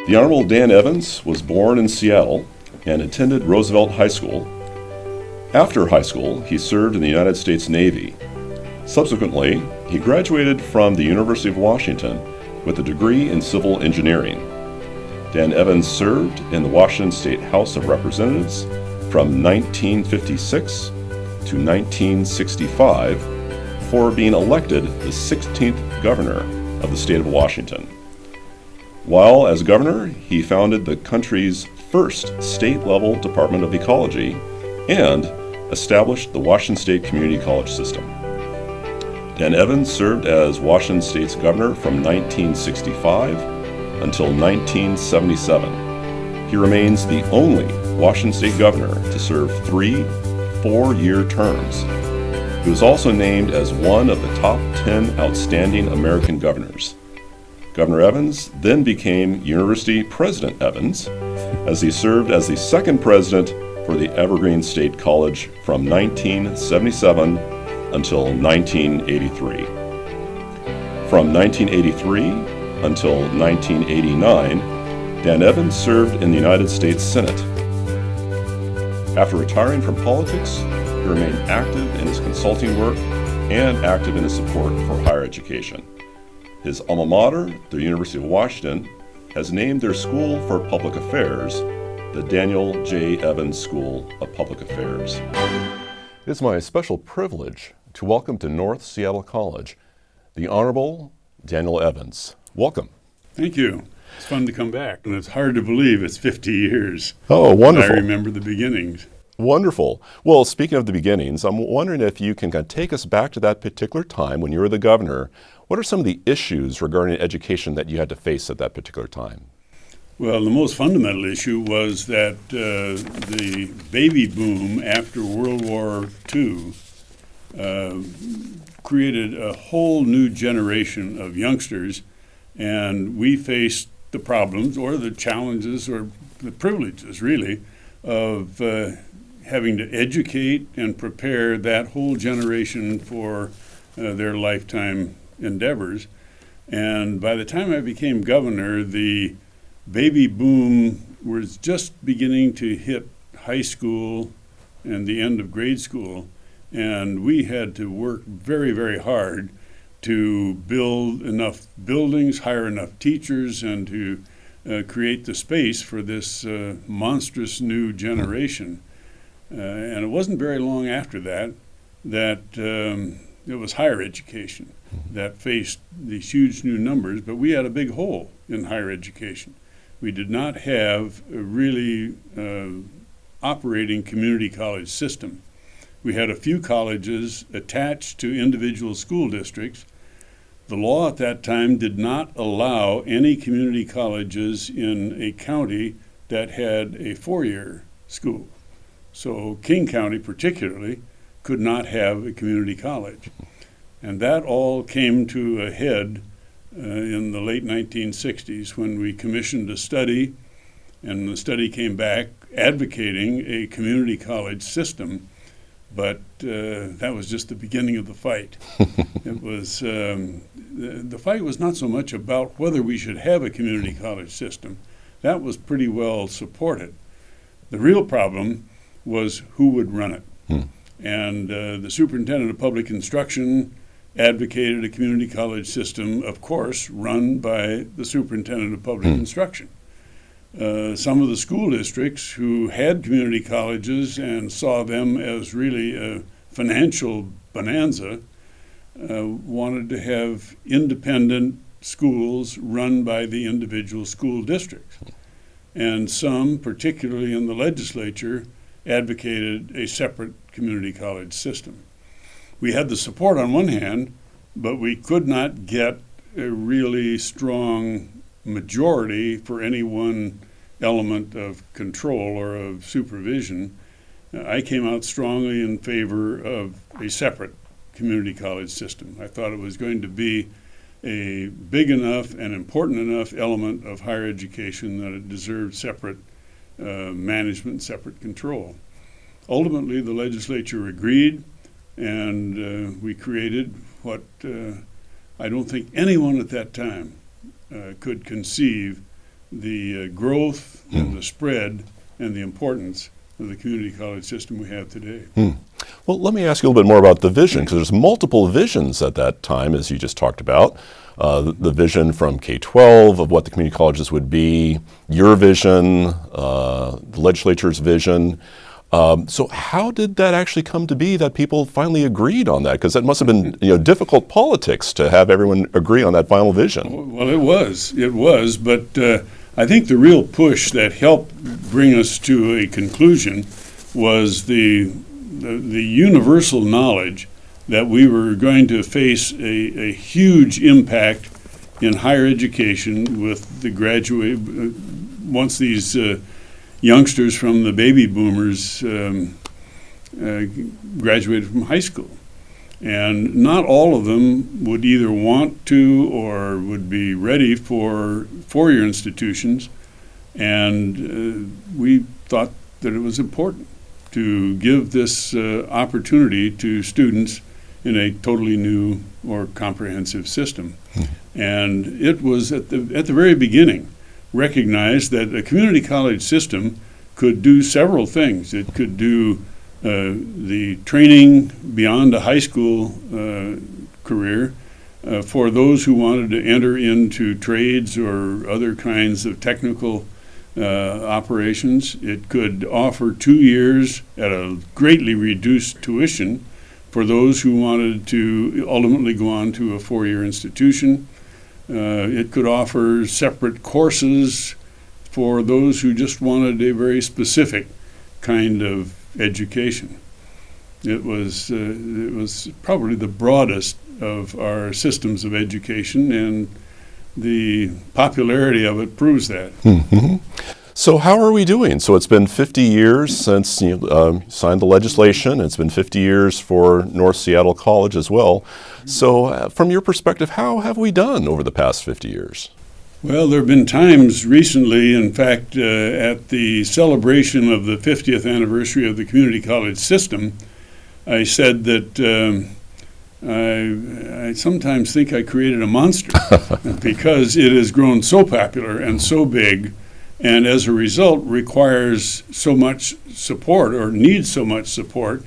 The Honorable Dan Evans was born in Seattle and attended Roosevelt High School. After high school, he served in the United States Navy. Subsequently, he graduated from the University of Washington with a degree in civil engineering. Dan Evans served in the Washington State House of Representatives from 1956 to 1965 before being elected the 16th governor of the state of Washington. While as governor, he founded the country's first state-level Department of Ecology and established the Washington State Community College system. Dan Evans served as Washington State's governor from 1965 until 1977. He remains the only Washington State governor to serve 3 4-year terms. He was also named as one of the top 10 outstanding American governors. Governor Evans then became University President Evans, as he served as the second president for the Evergreen State College from 1977 until 1983. From 1983 until 1989, Dan Evans served in the United States Senate. After retiring from politics, he remained active in his consulting work and active in his support for higher education. His alma mater, the University of Washington, has named their School for Public Affairs the Daniel J. Evans School of Public Affairs. It is my special privilege to welcome to North Seattle College the Honorable Daniel Evans. Welcome. Thank you. It's fun to come back, and it's hard to believe it's 50 years. Oh, wonderful. I remember the beginnings. Wonderful. Well, speaking of the beginnings, I'm wondering if you can kind of take us back to that particular time when you were the governor. What are some of the issues regarding education that you had to face at that particular time? Well, the most fundamental issue was that the baby boom after World War II created a whole new generation of youngsters, and we faced the problems or the challenges or the privileges, really, of having to educate and prepare that whole generation for their lifetime endeavors. And by the time I became governor, the baby boom was just beginning to hit high school and the end of grade school. And we had to work very, very hard to build enough buildings, hire enough teachers, and to create the space for this monstrous new generation. And it wasn't very long after that it was higher education that faced these huge new numbers, but we had a big hole in higher education. We did not have a really operating community college system. We had a few colleges attached to individual school districts. The law at that time did not allow any community colleges in a county that had a 4-year school. So King County particularly could not have a community college. And that all came to a head in the late 1960s when we commissioned a study, and the study came back advocating a community college system. But that was just the beginning of the fight. It was the fight was not so much about whether we should have a community college system. That was pretty well supported. The real problem was who would run it. And the superintendent of public instruction advocated a community college system, of course, run by the superintendent of public instruction. Some of the school districts who had community colleges and saw them as really a financial bonanza wanted to have independent schools run by the individual school districts. And some, particularly in the legislature, advocated a separate community college system. We had the support on one hand, but we could not get a really strong majority for any one element of control or of supervision. I came out strongly in favor of a separate community college system. I thought it was going to be a big enough and important enough element of higher education that it deserved separate management, separate control. Ultimately, the legislature agreed, and we created what I don't think anyone at that time could conceive the growth and the spread and the importance of the community college system we have today. Well, let me ask you a little bit more about the vision, because there's multiple visions at that time, as you just talked about. The vision from K-12 of what the community colleges would be, your vision, the legislature's vision. So how did that actually come to be that people finally agreed on that? Because that must have been difficult politics to have everyone agree on that final vision. Well, it was, but I think the real push that helped bring us to a conclusion was the universal knowledge that we were going to face a huge impact in higher education with the once these youngsters from the baby boomers graduated from high school. And not all of them would either want to or would be ready for four-year institutions. And we thought that it was important to give this opportunity to students in a totally new or comprehensive system. And it was at the very beginning recognized that a community college system could do several things. It could do the training beyond a high school career for those who wanted to enter into trades or other kinds of technical operations. It could offer 2 years at a greatly reduced tuition for those who wanted to ultimately go on to a four-year institution. It could offer separate courses for those who just wanted a very specific kind of education. It was probably the broadest of our systems of education, and the popularity of it proves that. So how are we doing? So it's been 50 years since you signed the legislation. It's been 50 years for North Seattle College as well. So from your perspective, how have we done over the past 50 years? Well, there have been times recently, in fact, at the celebration of the 50th anniversary of the community college system, I said that I sometimes think I created a monster because it has grown so popular and so big, and as a result requires so much support or needs so much support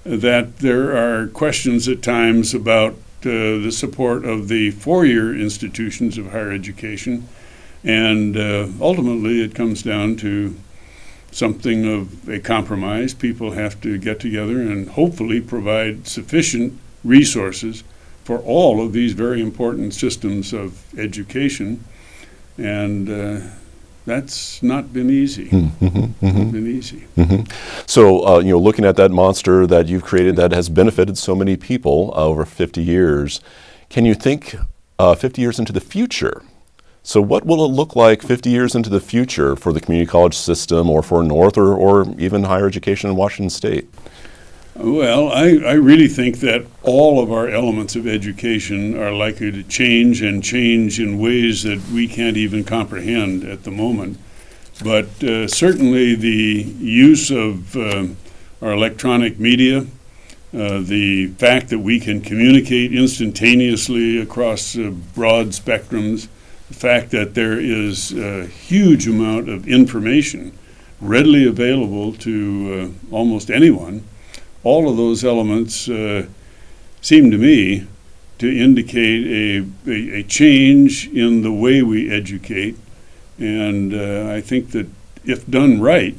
that there are questions at times about the support of the four-year institutions of higher education. And ultimately it comes down to something of a compromise. People have to get together and hopefully provide sufficient resources for all of these very important systems of education. And that's not been easy. Not been easy. So, looking at that monster that you've created that has benefited so many people over 50 years, can you think 50 years into the future? So what will it look like 50 years into the future for the community college system or for North or even higher education in Washington State? Well, I really think that all of our elements of education are likely to change and change in ways that we can't even comprehend at the moment. But certainly the use of our electronic media, the fact that we can communicate instantaneously across broad spectrums, the fact that there is a huge amount of information readily available to almost anyone, all of those elements seem to me to indicate a change in the way we educate. And I think that if done right,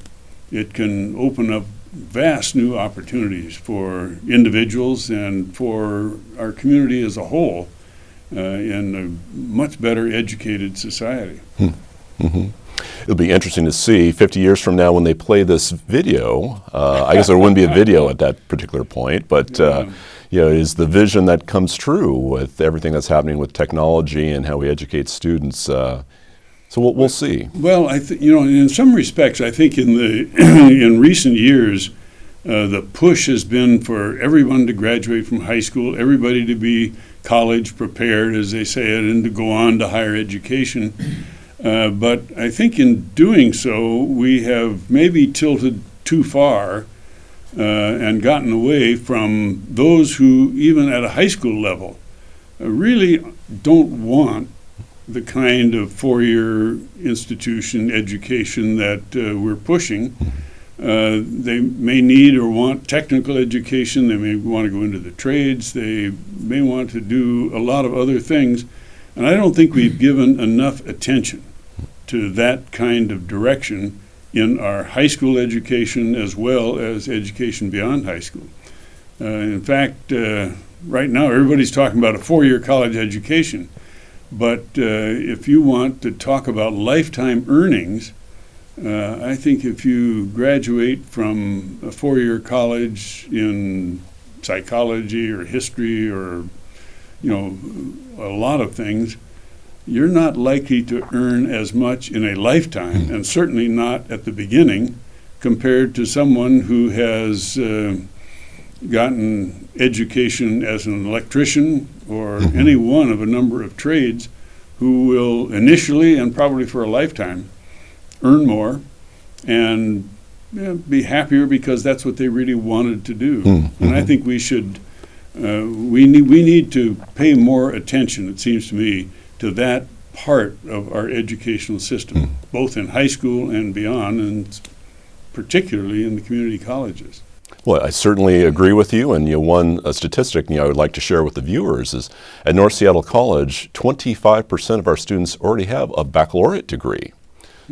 it can open up vast new opportunities for individuals and for our community as a whole in a much better educated society. It'll be interesting to see 50 years from now when they play this video. I guess there wouldn't be a video at that particular point, but is the vision that comes true with everything that's happening with technology and how we educate students. So we'll see. Well, in some respects, I think in recent years, the push has been for everyone to graduate from high school, everybody to be college prepared, as they say it, and to go on to higher education. But I think in doing so, we have maybe tilted too far and gotten away from those who, even at a high school level, really don't want the kind of four-year institution education that we're pushing. They may need or want technical education. They may want to go into the trades. They may want to do a lot of other things. And I don't think we've given enough attention to that kind of direction in our high school education as well as education beyond high school. In fact, right now everybody's talking about a four-year college education. But if you want to talk about lifetime earnings, I think if you graduate from a four-year college in psychology or history or, a lot of things, you're not likely to earn as much in a lifetime, and certainly not at the beginning, compared to someone who has gotten education as an electrician or any one of a number of trades, who will initially and probably for a lifetime earn more and be happier because that's what they really wanted to do. And I think we should, we need to pay more attention, it seems to me, to that part of our educational system, both in high school and beyond, and particularly in the community colleges. Well, I certainly agree with you. And one statistic I would like to share with the viewers is at North Seattle College, 25% of our students already have a baccalaureate degree.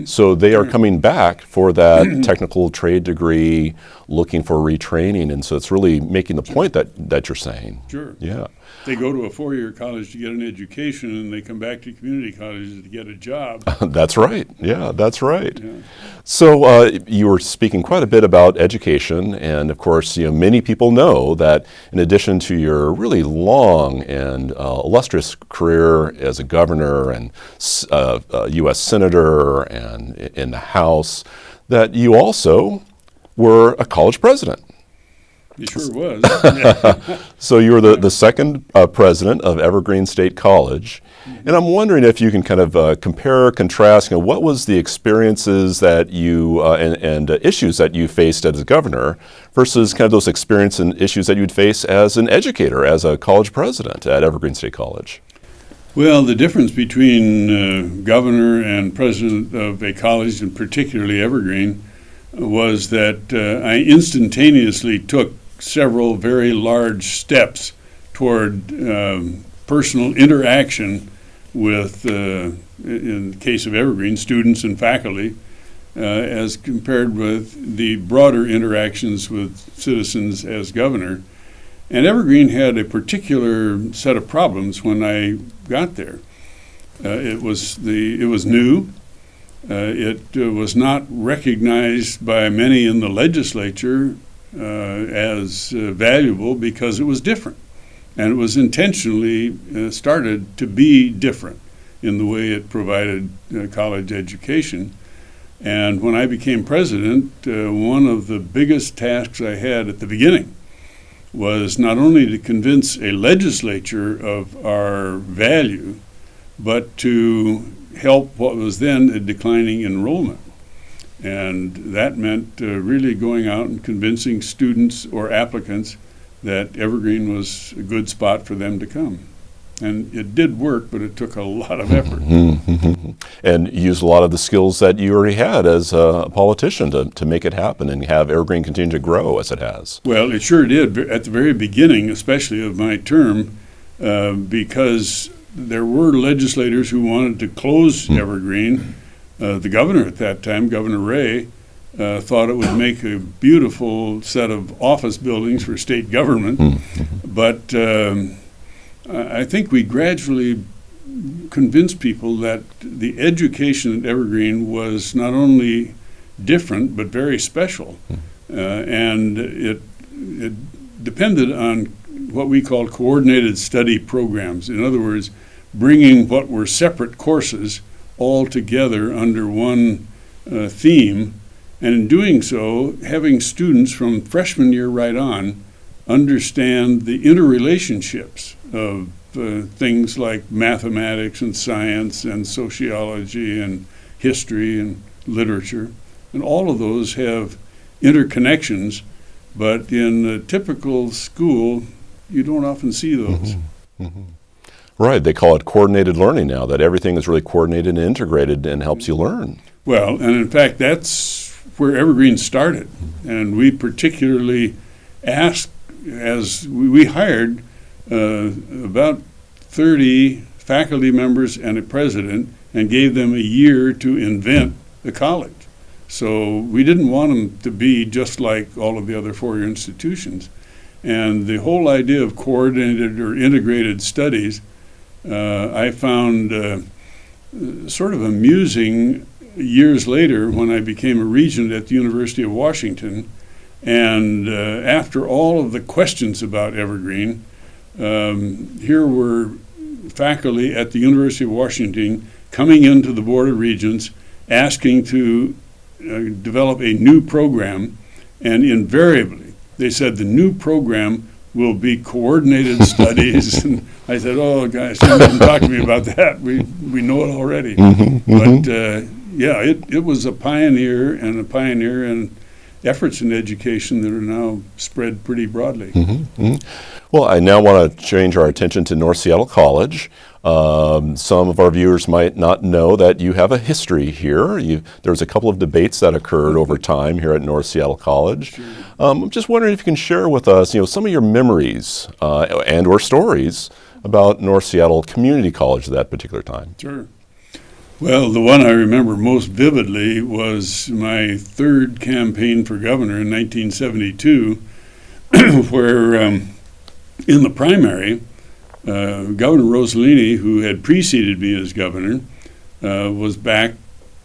So they are coming back for that technical trade degree, looking for retraining. And so it's really making the point that you're saying. Sure. Yeah. They go to a four-year college to get an education, and they come back to community colleges to get a job. That's right. Yeah, that's right. Yeah. So you were speaking quite a bit about education, and of course, many people know that in addition to your really long and illustrious career as a governor and U.S. senator and in the House, that you also were a college president. It sure was. So you were the second president of Evergreen State College. And I'm wondering if you can kind of compare, contrast, what was the experiences that you, and issues that you faced as a governor versus kind of those experiences and issues that you'd face as an educator, as a college president at Evergreen State College? Well, the difference between governor and president of a college, and particularly Evergreen, was that I instantaneously took several very large steps toward personal interaction with, in the case of Evergreen, students and faculty, as compared with the broader interactions with citizens as governor. And Evergreen had a particular set of problems when I got there. It was new. It was not recognized by many in the legislature as valuable because it was different. And it was intentionally started to be different in the way it provided college education. And when I became president, one of the biggest tasks I had at the beginning was not only to convince a legislature of our value, but to help what was then a declining enrollment. And that meant really going out and convincing students or applicants that Evergreen was a good spot for them to come. And it did work, but it took a lot of effort. And you used a lot of the skills that you already had as a politician to make it happen and have Evergreen continue to grow as it has. Well, it sure did at the very beginning, especially of my term, because there were legislators who wanted to close Evergreen. The governor at that time, Governor Ray, thought it would make a beautiful set of office buildings for state government. But I think we gradually convinced people that the education at Evergreen was not only different, but very special. And it depended on what we call coordinated study programs. In other words, bringing what were separate courses all together under one theme, and in doing so, having students from freshman year right on understand the interrelationships of things like mathematics and science and sociology and history and literature. And all of those have interconnections, but in a typical school, you don't often see those. Right, they call it coordinated learning now, that everything is really coordinated and integrated and helps you learn. Well, and in fact, that's where Evergreen started. And we particularly asked, as we hired about 30 faculty members and a president and gave them a year to invent the college. So we didn't want them to be just like all of the other four-year institutions. And the whole idea of coordinated or integrated studies, I found sort of amusing years later when I became a regent at the University of Washington. And after all of the questions about Evergreen, here were faculty at the University of Washington coming into the Board of Regents asking to develop a new program, and invariably they said the new program will be coordinated studies. And I said, oh guys, don't talk to me about that. We know it already. But yeah, it was a pioneer in efforts in education that are now spread pretty broadly. Well, I now want to change our attention to North Seattle College. Some of our viewers might not know that you have a history here. There was a couple of debates that occurred over time here at North Seattle College. Sure. I'm just wondering if you can share with us, some of your memories and or stories about North Seattle Community College at that particular time. Sure. Well, the one I remember most vividly was my third campaign for governor in 1972, where in the primary, Governor Rossellini, who had preceded me as governor, was back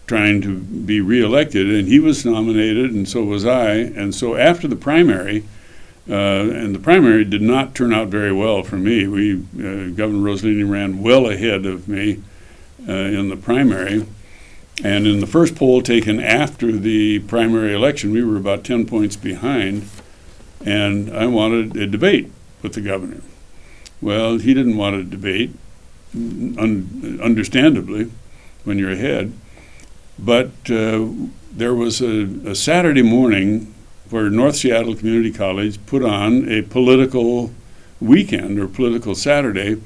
trying to be reelected, and he was nominated, and so was I. And so after the primary, and the primary did not turn out very well for me. Governor Rossellini ran well ahead of me in the primary. And in the first poll taken after the primary election, we were about 10 points behind, and I wanted a debate with the governor. Well, he didn't want a debate, understandably, when you're ahead. But there was a Saturday morning where North Seattle Community College put on a political weekend or political Saturday.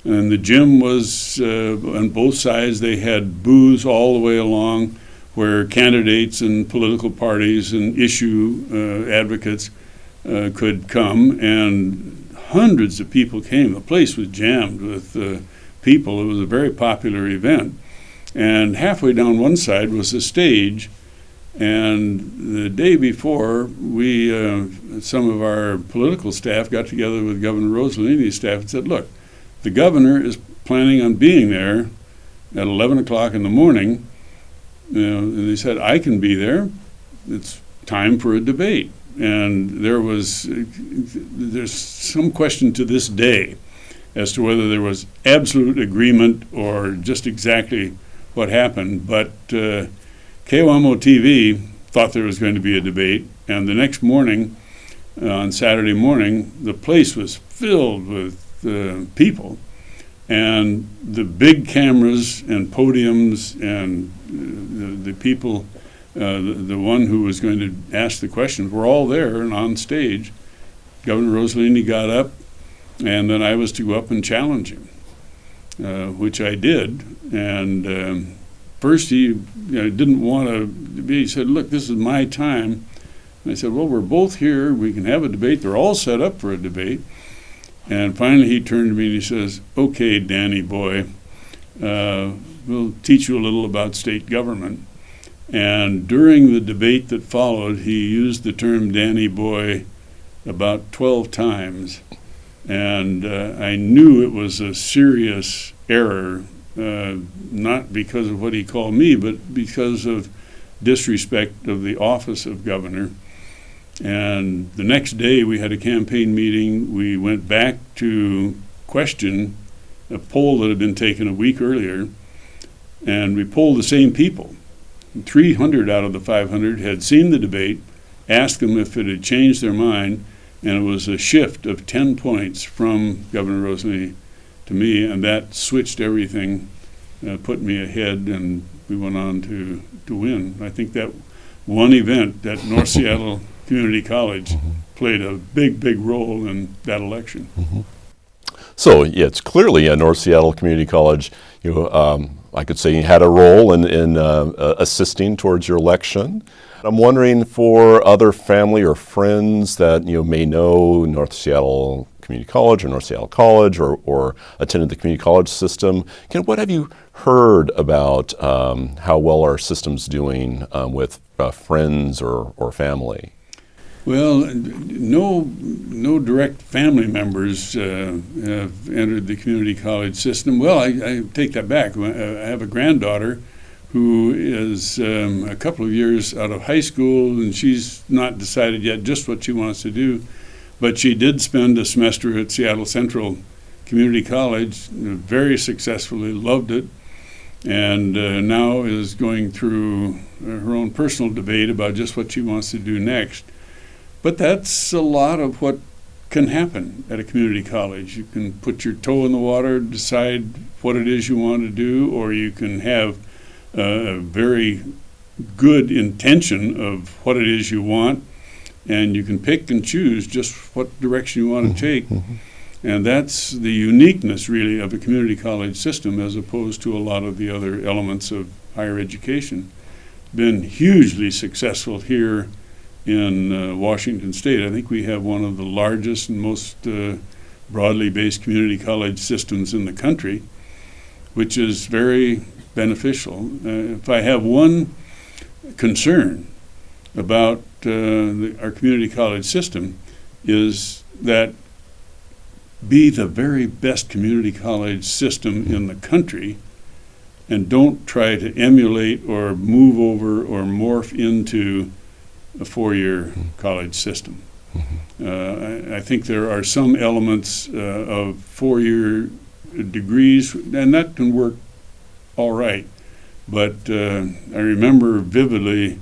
And the gym was, on both sides, they had booths all the way along where candidates and political parties and issue advocates could come, and hundreds of people came. The place was jammed with people. It was a very popular event. And halfway down one side was a stage, and the day before, some of our political staff got together with Governor Rossellini's staff and said, look, the governor is planning on being there at 11 o'clock in the morning. And they said, I can be there. It's time for a debate. And there's some question to this day as to whether there was absolute agreement or just exactly what happened. But KOMO TV thought there was going to be a debate. And the next morning, on Saturday morning, the place was filled with people, and the big cameras and podiums and the people, the one who was going to ask the questions were all there and on stage. Governor Rossellini got up, and then I was to go up and challenge him, which I did. And first he didn't want to be. He said, look, this is my time. And I said, well, we're both here. We can have a debate. They're all set up for a debate. And finally he turned to me and he says, okay, Danny boy, we'll teach you a little about state government. And during the debate that followed, he used the term Danny boy about 12 times. And I knew it was a serious error, not because of what he called me, but because of disrespect of the office of governor. And the next day we had a campaign meeting. We went back to question a poll that had been taken a week earlier, and we polled the same people. 300 out of the 500 had seen the debate, asked them if it had changed their mind, and it was a shift of 10 points from Governor Rossellini to me, and that switched everything, put me ahead, and we went on to win. I think that one event at North Seattle Community College played a big role in that election. So yeah, it's clearly North Seattle Community College. I could say you had a role in assisting towards your election. I'm wondering for other family or friends that may know North Seattle Community College or North Seattle College or attended the community college system. What have you heard about how well our system's doing with friends or family? Well, no direct family members have entered the community college system. Well, I take that back. I have a granddaughter who is a couple of years out of high school, and she's not decided yet just what she wants to do. But she did spend a semester at Seattle Central Community College, very successfully, loved it, and now is going through her own personal debate about just what she wants to do next. But that's a lot of what can happen at a community college. You can put your toe in the water, decide what it is you want to do, or you can have a very good intention of what it is you want, and you can pick and choose just what direction you want to take. And that's the uniqueness, really, of a community college system as opposed to a lot of the other elements of higher education. Been hugely successful here in Washington State. I think we have one of the largest and most broadly based community college systems in the country, which is very beneficial. If I have one concern about our community college system, is that be the very best community college system in the country, and don't try to emulate or move over or morph into a four-year college system. I think there are some elements of four-year degrees, and that can work all right. But I remember vividly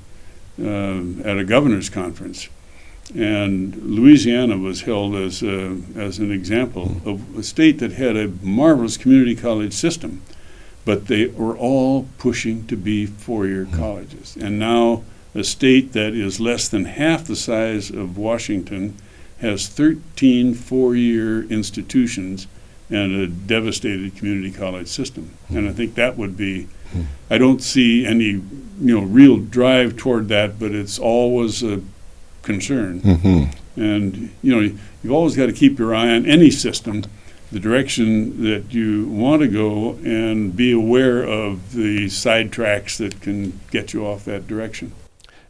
at a governor's conference, and Louisiana was held as an example of a state that had a marvelous community college system, but they were all pushing to be four-year colleges. And now a state that is less than half the size of Washington has 13 four-year institutions and a devastated community college system. And I think that would be, I don't see any real drive toward that, but it's always a concern. And you've always got to keep your eye on any system, the direction that you want to go, and be aware of the sidetracks that can get you off that direction.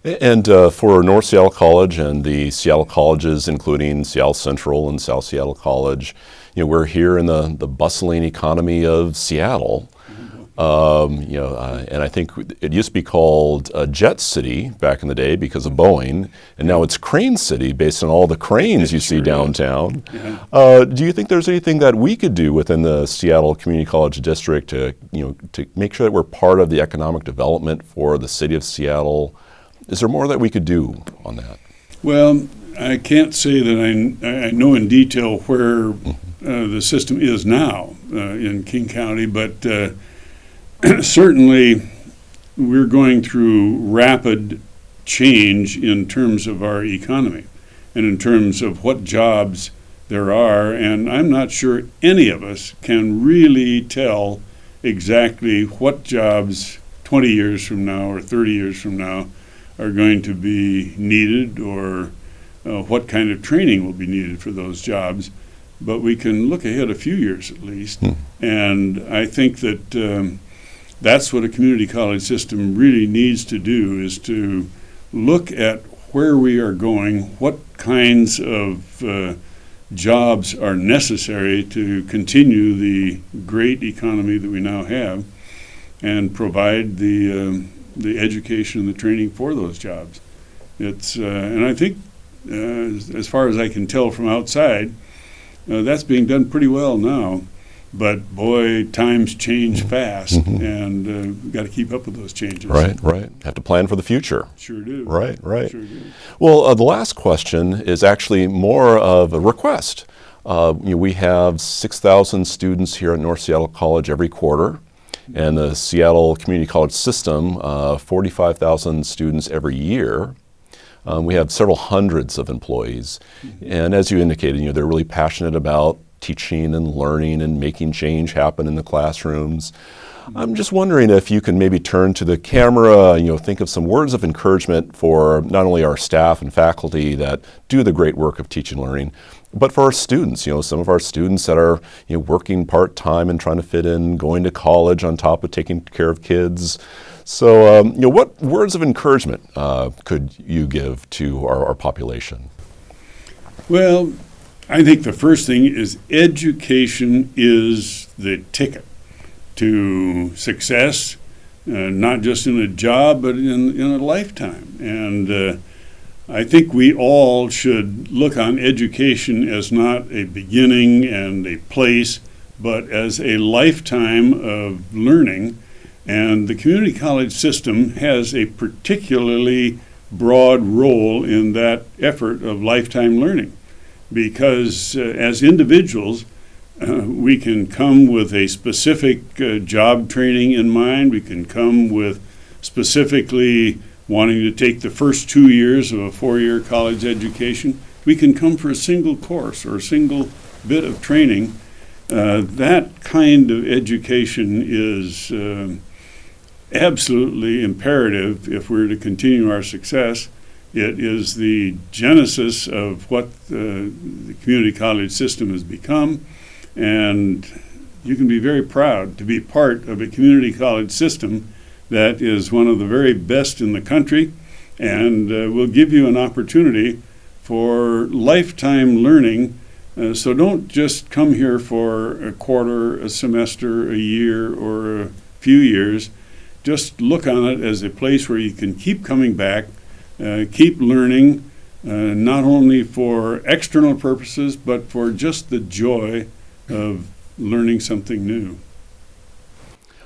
And for North Seattle College and the Seattle colleges, including Seattle Central and South Seattle College, we're here in the bustling economy of Seattle. And I think it used to be called Jet City back in the day because of Boeing, and now it's Crane City based on all the cranes you see downtown. Do you think there's anything that we could do within the Seattle Community College District to make sure that we're part of the economic development for the city of Seattle? Is there more that we could do on that? Well, I can't say that I know in detail where the system is now in King County, but certainly we're going through rapid change in terms of our economy and in terms of what jobs there are, and I'm not sure any of us can really tell exactly what jobs 20 years from now or 30 years from now are going to be needed, or what kind of training will be needed for those jobs. But we can look ahead a few years at least. And I think that that's what a community college system really needs to do, is to look at where we are going, what kinds of jobs are necessary to continue the great economy that we now have, and provide the education and the training for those jobs. It's and I think as far as I can tell from outside, that's being done pretty well now. But boy, times change fast, and we've got to keep up with those changes. Right. Have to plan for the future. Sure do. Right. Sure do. Well, the last question is actually more of a request. We have 6,000 students here at North Seattle College every quarter, and the Seattle Community College system, 45,000 students every year. We have several hundreds of employees, and as you indicated, they're really passionate about teaching and learning and making change happen in the classrooms. I'm just wondering if you can maybe turn to the camera, think of some words of encouragement for not only our staff and faculty that do the great work of teaching and learning, but for our students, some of our students that are working part-time and trying to fit in, going to college on top of taking care of kids. So, what words of encouragement could you give to our population? Well, I think the first thing is education is the ticket to success, not just in a job, but in a lifetime. And I think we all should look on education as not a beginning and a place, but as a lifetime of learning. And the community college system has a particularly broad role in that effort of lifetime learning, because as individuals, we can come with a specific job training in mind. We can come with specifically wanting to take the first 2 years of a 4-year college education. We can come for a single course or a single bit of training. That kind of education is absolutely imperative if we're to continue our success. It is the genesis of what the community college system has become, and you can be very proud to be part of a community college system that is one of the very best in the country, and will give you an opportunity for lifetime learning. So don't just come here for a quarter, a semester, a year, or a few years. Just look on it as a place where you can keep coming back, keep learning, not only for external purposes, but for just the joy of learning something new.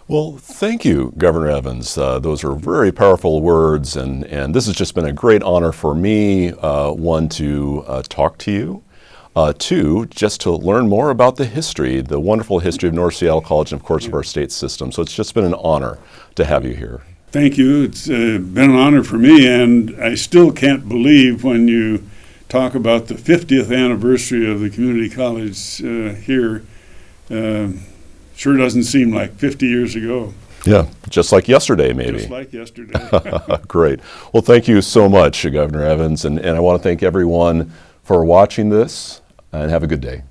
Well, thank you, Governor Evans. Those are very powerful words, and this has just been a great honor for me, one, to talk to you, two, just to learn more about the history, the wonderful history of North Seattle College and, of course, of our state system. So it's just been an honor to have you here. Thank you. It's been an honor for me, and I still can't believe when you talk about the 50th anniversary of the community college here. Sure doesn't seem like 50 years ago. Yeah, just like yesterday, maybe. Just like yesterday. Great. Well, thank you so much, Governor Evans, and I want to thank everyone for watching this, and have a good day.